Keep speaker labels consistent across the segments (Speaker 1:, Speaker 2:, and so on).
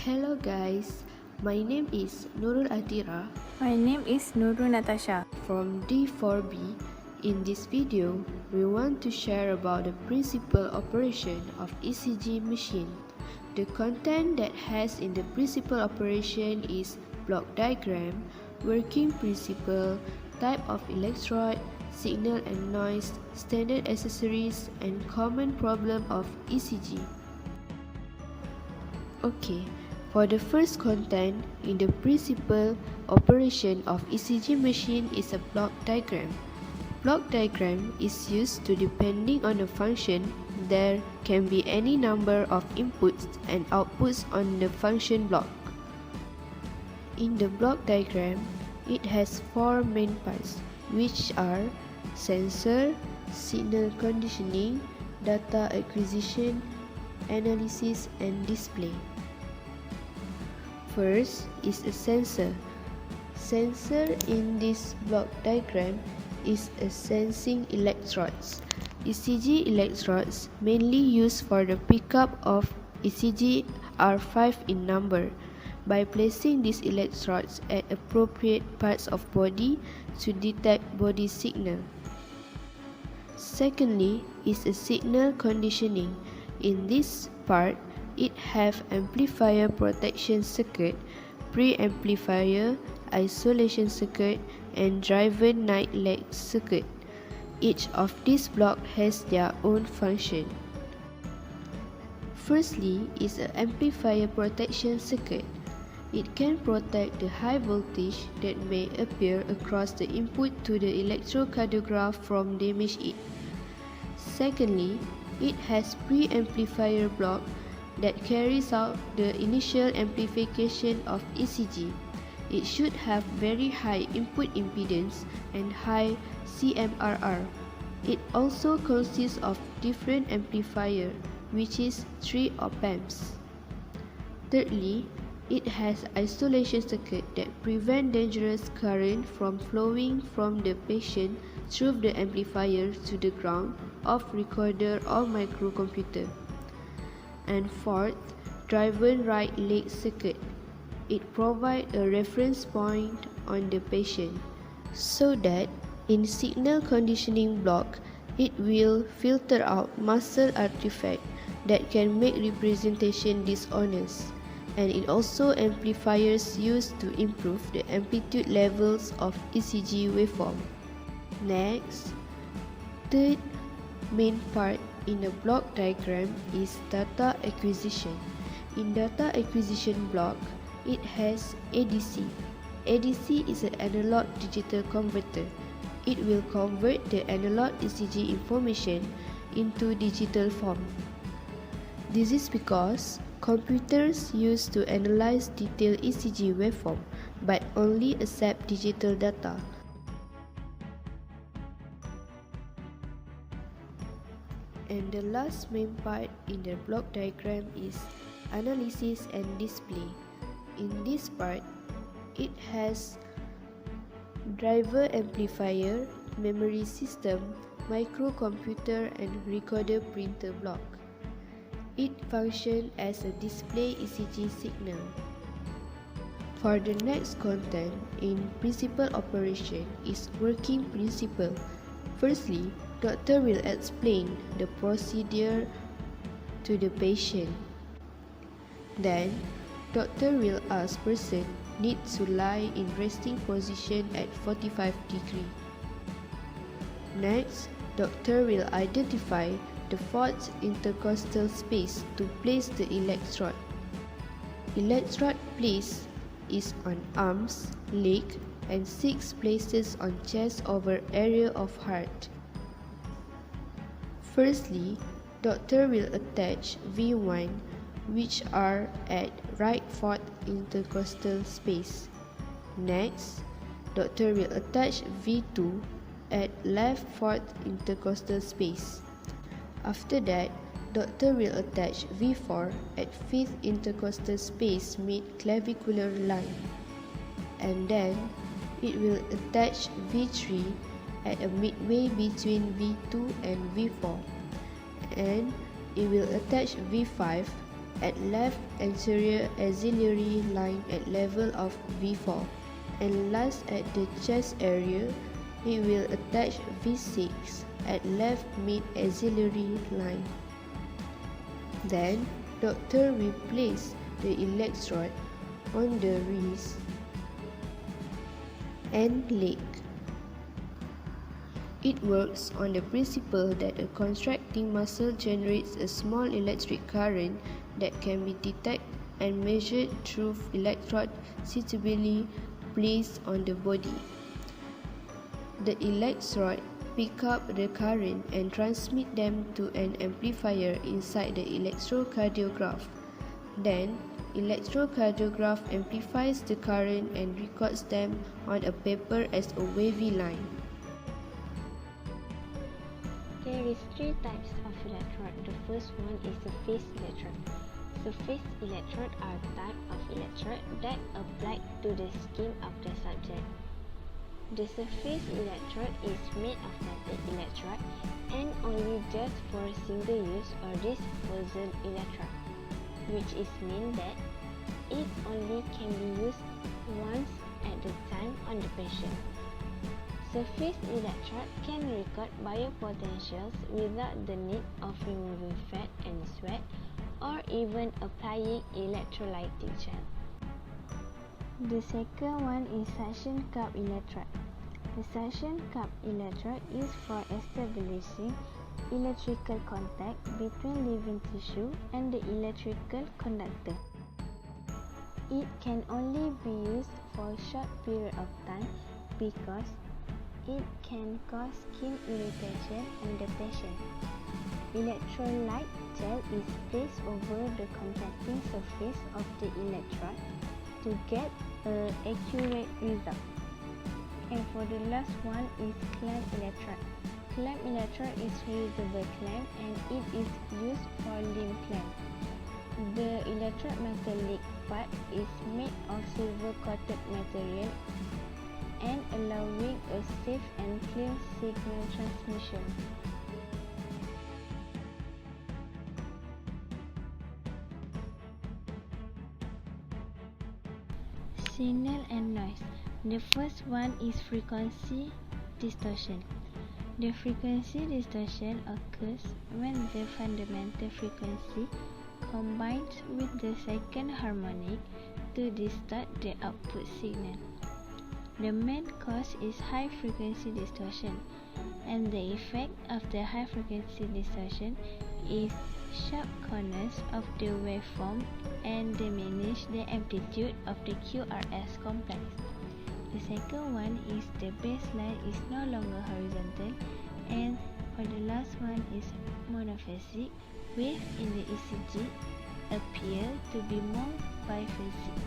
Speaker 1: Hello guys, my name is Nurul Atira
Speaker 2: My name is Nurul Natasha.
Speaker 1: from D4B. In this video, we want to share about the principal operation of ECG machine. The content that has in the principal operation is block diagram, working principle, type of electrode, signal and noise, standard accessories, and common problem of ECG. Okay, for the first content in the principal operation of ECG machine is a block diagram. Block diagram is used to depending on the function. There can be any number of inputs and outputs on the function block. In the block diagram, it has four main parts, which are sensor, signal conditioning, data acquisition, analysis, and display. First is a sensor. Sensor in this block diagram is a sensing electrodes. ECG electrodes mainly used for the pickup of ECG are 5 in number. By placing these electrodes at appropriate parts of body to detect body signal. Secondly is a signal conditioning. In this part, it have amplifier protection circuit, preamplifier, isolation circuit, and driver night lag circuit. Each of these blocks has their own function. Firstly is an amplifier protection circuit. It can protect the high voltage that may appear across the input to the electrocardiograph from damage it. Secondly, it has preamplifier block that carries out the initial amplification of ECG. It should have very high input impedance and high CMRR. It also consists of different amplifier, which is 3 op-amps. Thirdly, it has isolation circuit that prevent dangerous current from flowing from the patient through the amplifier to the ground of recorder or microcomputer. And fourth, driver right leg circuit. It provides a reference point on the patient so that in signal conditioning block, it will filter out muscle artifact that can make representation dishonest, and it also amplifiers used to improve the amplitude levels of ECG waveform. Next, third main part in the block diagram is data acquisition. In data acquisition block, it has ADC. ADC is an analog digital converter. It will convert the analog ECG information into digital form. This is because computers used to analyze detailed ECG waveform but only accept digital data. And the last main part in the block diagram is analysis and display. In this part, it has driver amplifier, memory system, microcomputer, and recorder printer block. It functions as a display ECG signal. For the next content in principal operation is working principle. Firstly, doctor will explain the procedure to the patient. Then, doctor will ask person need to lie in resting position at 45 degrees. Next, doctor will identify the fourth intercostal space to place the electrode. Electrode place is on arms, leg, and 6 places on chest over area of heart. Firstly, doctor will attach V1, which are at right fourth intercostal space. Next, doctor will attach V2 at left fourth intercostal space. After that, doctor will attach V4 at 5th intercostal space mid-clavicular line. And then, it will attach V3 at a midway between V2 and V4. And it will attach V5 at left anterior axillary line at level of V4, and last at the chest area, it will attach V6 at left mid axillary line. Then, doctor will place the electrode on the wrist and leg. It works on the principle that a contracting muscle generates a small electric current that can be detected and measured through electrode suitably placed on the body. The electrode pick up the current and transmit them to an amplifier inside the electrocardiograph. Then, electrocardiograph amplifies the current and records them on a paper as a wavy line.
Speaker 3: There is three types of electrode. The first one is surface electrode. Surface electrode are type of electrode that applied to the skin of the subject. The surface electrode is made of metal electrode and only just for single use or disposal electrode, which is mean that it only can be used once at a time on the patient. Surface electrode can record biopotentials without the need of removing fat and sweat or even applying electrolytic gel. The second one is suction cup electrode. The suction cup electrode is for establishing electrical contact between living tissue and the electrical conductor. It can only be used for a short period of time because it can cause skin irritation in the patient. Electrolyte gel is placed over the contracting surface of the electrode to get an accurate result. And for the last one is clamp electrode. Clamp electrode is reusable clamp and it is used for limb clamp. The electrode metallic part is made of silver coated material and allowing a safe and clean signal transmission. Signal and noise. The first one is frequency distortion. The frequency distortion occurs when the fundamental frequency combines with the second harmonic to distort the output signal. The main cause is high frequency distortion, and the effect of the high frequency distortion is sharp corners of the waveform and diminish the amplitude of the QRS complex. The second one is the baseline is no longer horizontal, and for the last one is monophasic. Waves in the ECG appear to be more biphasic.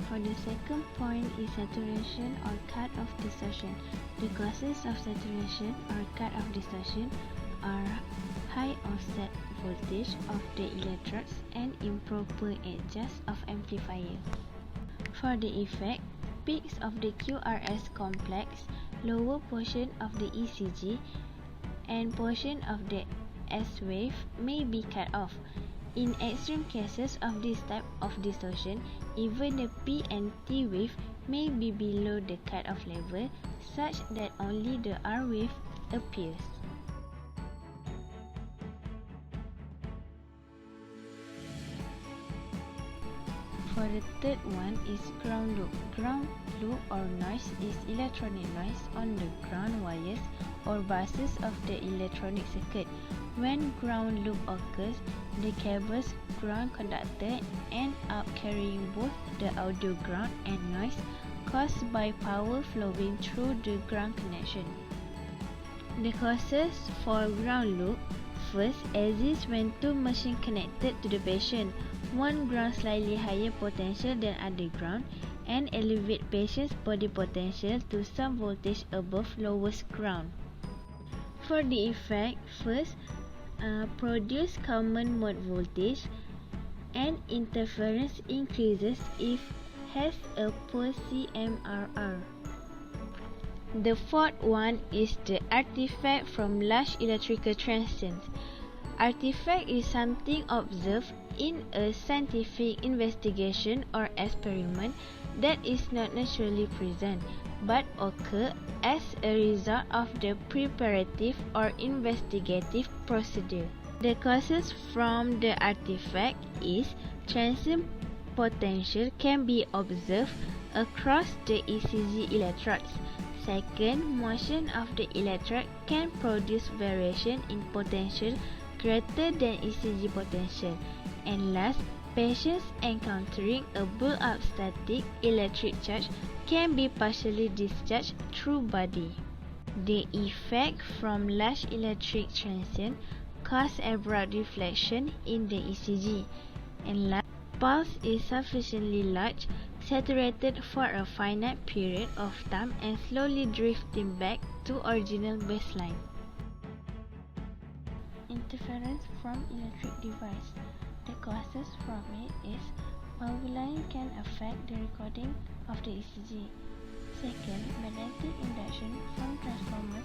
Speaker 3: For the second point is saturation or cut-off distortion. The causes of saturation or cut-off distortion are high offset voltage of the electrodes and improper adjust of amplifier. For the effect, peaks of the QRS complex, lower portion of the ECG, and portion of the S wave may be cut off. In extreme cases of this type of distortion, even the P and T wave may be below the cut-off level, such that only the R wave appears. For the third one is ground loop. Ground loop or noise is electronic noise on the ground wires or buses of the electronic circuit. When ground loop occurs, the cable's ground conductor end up carrying both the audio ground and noise caused by power flowing through the ground connection. The causes for ground loop first exist when two machines connected to the patient. One ground slightly higher potential than other ground and elevate patient's body potential to some voltage above lowest ground. For the effect, first, produce common mode voltage and interference increases if has a poor CMRR. The fourth one is the artifact from large electrical transients. Artifact is something observed in a scientific investigation or experiment that is not naturally present but occur as a result of the preparative or investigative procedure. The causes from the artifact is transient potential can be observed across the ECG electrodes. Second, motion of the electrode can produce variation in potential greater than ECG potential. And last, patients encountering a build-up static electric charge can be partially discharged through body. The effect from large electric transient cause abrupt deflection in the ECG. And last, pulse is sufficiently large, saturated for a finite period of time and slowly drifting back to original baseline.
Speaker 4: Interference from electric device. The causes from it is bulbulae can affect the recording of the ECG. Second, magnetic induction from transformers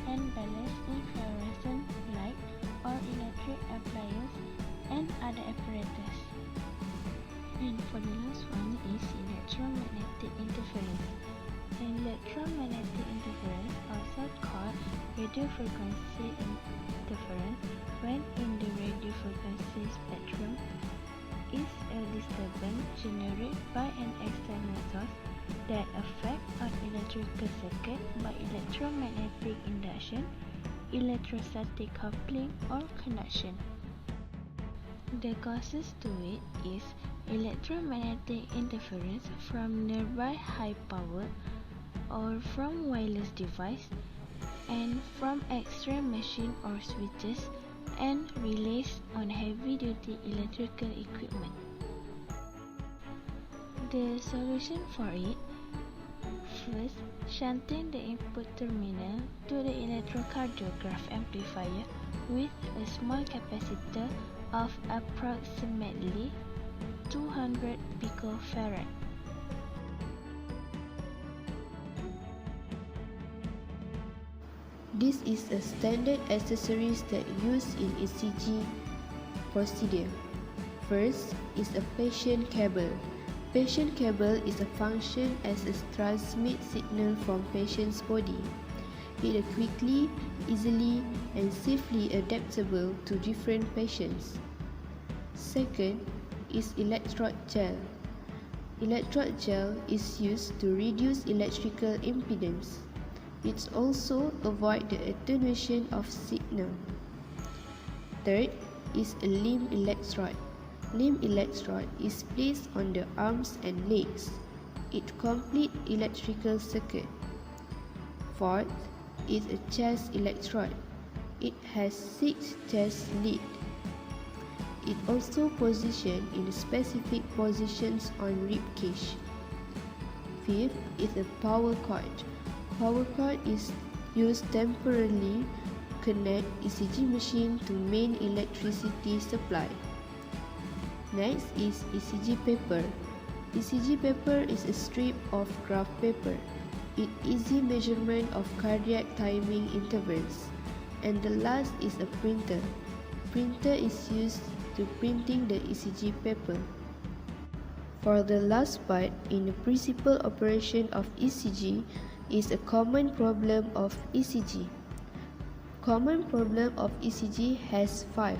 Speaker 4: and ballast in fluorescent light or electric appliance and other apparatus. And for the last one is electromagnetic interference. Electromagnetic interference, also called radio frequency interference, when in the radio frequency spectrum, is a disturbance generated by an external source that affects an electrical circuit by electromagnetic induction, electrostatic coupling, or conduction. The causes to it is electromagnetic interference from nearby high power or from wireless device and from extreme machine or switches and relays on heavy-duty electrical equipment. The solution for it: first, shunting the input terminal to the electrocardiograph amplifier with a small capacitor of approximately 200 picofarad.
Speaker 1: This is a standard accessories that used in ECG procedure. First is a patient cable. Patient cable is a function as a transmit signal from patient's body. It is quickly, easily, and safely adaptable to different patients. Second is electrode gel. Electrode gel is used to reduce electrical impedance. It also avoids the attenuation of signal. Third is a limb electrode. Limb electrode is placed on the arms and legs. It completes electrical circuit. Fourth is a chest electrode. It has 6 chest leads. It also positioned in specific positions on rib cage. Fifth is a power cord. Power cord is used temporarily to connect ECG machine to main electricity supply. Next is ECG paper. ECG paper is a strip of graph paper. It easy measurement of cardiac timing intervals. And the last is a printer. Printer is used to printing the ECG paper. For the last part, in the principal operation of ECG is a common problem of ECG. Common problem of ECG has 5.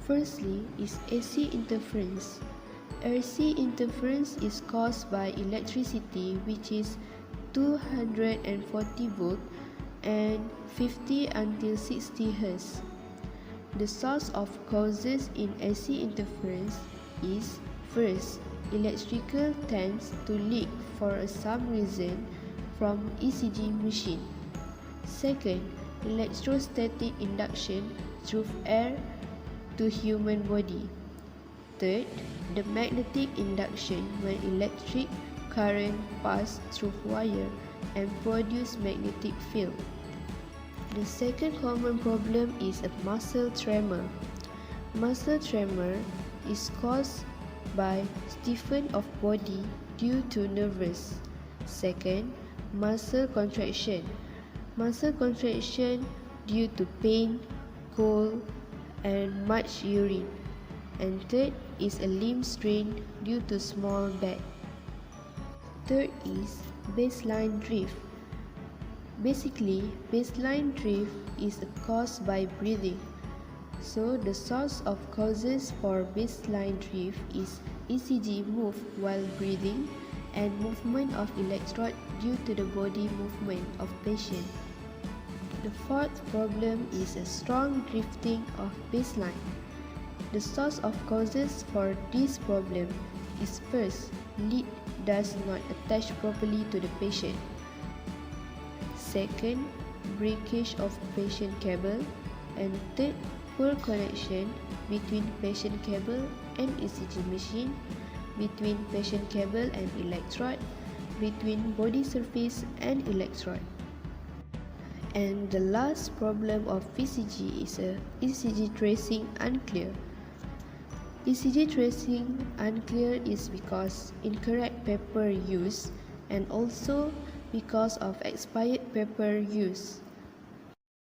Speaker 1: Firstly is AC interference. AC interference is caused by electricity which is 240 volt and 50 until 60 Hz. The source of causes in AC interference is: first, electrical tends to leak for some reason from ECG machine. Second, electrostatic induction through air to human body. Third, the magnetic induction when electric current pass through wire and produce magnetic field. The second common problem is a muscle tremor. Muscle tremor is caused by stiffening of body due to nervous. Second, muscle contraction. Muscle contraction due to pain, cold, and much urine. And third is a limb strain due to small bag. Third is baseline drift. Basically, baseline drift is caused by breathing. So the source of causes for baseline drift is ECG move while breathing and movement of electrode due to the body movement of patient. The fourth problem is a strong drifting of baseline. The source of causes for this problem is first, lead does not attach properly to the patient. Second, breakage of patient cable. And third, poor connection between patient cable and ECG machine, between patient cable and electrode, between body surface and electrode. And the last problem of ECG is ECG tracing unclear. ECG tracing unclear is because incorrect paper use and also because of expired paper use.